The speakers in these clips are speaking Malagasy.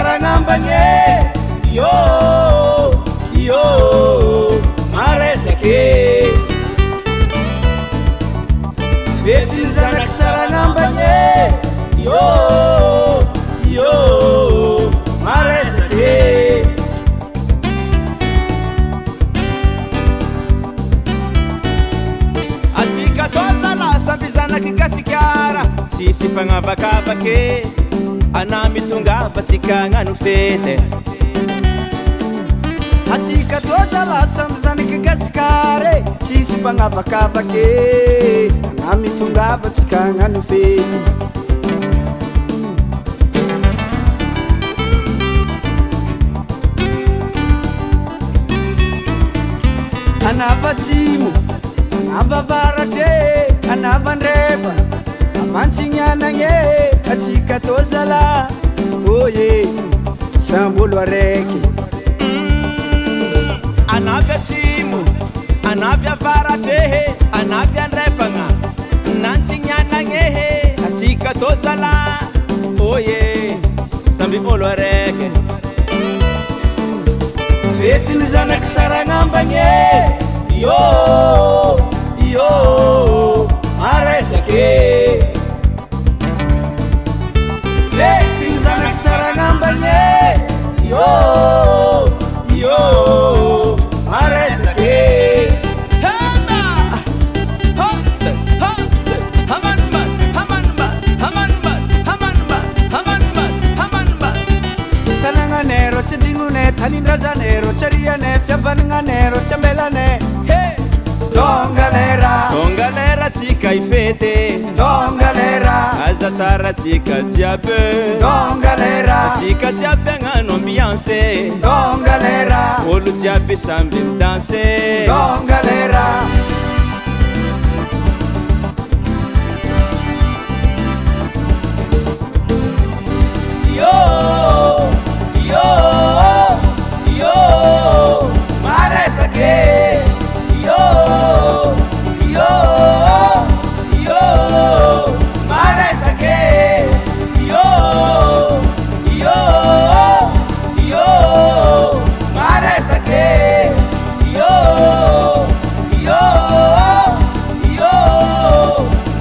sarangambanye yo maresa ke feti zanak sarangambanye yo maresa ke atika toza la sambizana kikasikara sisi pangabakabake anami tunga batika nganu fete atika toza la sambizana kikasikare sisi pangabakabake anami tunga batika nganu fete anavatimu anavavarate anavandreva amancinyananye atika tozala oye sambolo areke anavatimu anavyavarate anavyandrevanga nancinyananye atika tozala oye sambolo areke fetini zanak sarangambanye yo maresa ke fetini zanak sarangambanye yo maresa ke hama hamse hamanman tananganero chedingune tanindrajanero chariane fyabananganero chambelane Tongalera tika ifete Tongalera azatara tika diabe Tongalera tika diabe ngano ambiance Tongalera olu diabe sambi danse Tongalera yo maresa ke yo maresa ke yo maresa ke yo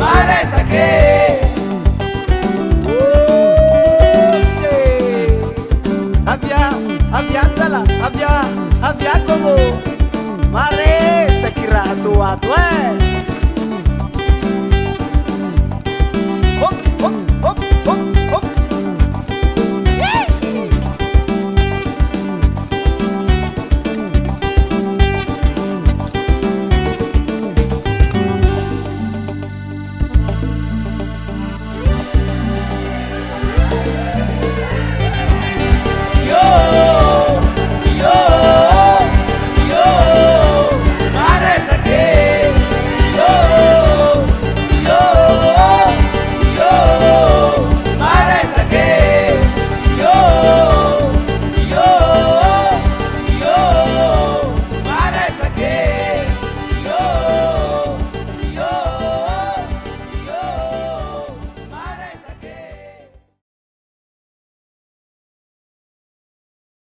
maresa ke avia zala avia como maresa kirato atwe